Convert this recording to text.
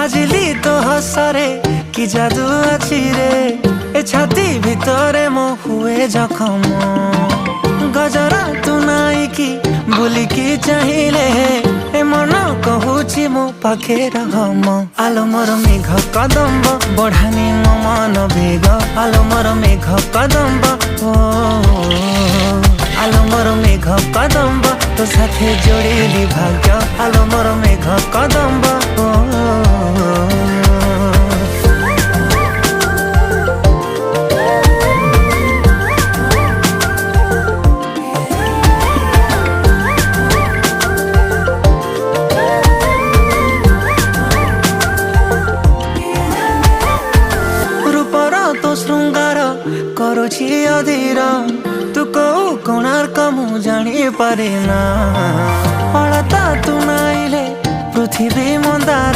बाजिली तो हसरे कि जादू अछि रे ए छाती भितरे मो हुए जखम गजरा तू नाई कि बुलिकी चाहिए ए मन कहूची मो पाखे रम आलो मोर मेघ कदम्ब बढ़ानी मो मन बेग आलो मोर मेघ कदम्ब ओ आलो मोर मेघ कदम्ब तो साथे जोड़ेली भाग्य आलो मोर मेघ कदम्ब श्रृंगार करुछि अधीर तू कौ कोणार्क मु जानी पारे ना अलता तू नाइले पृथ्वी मंदार।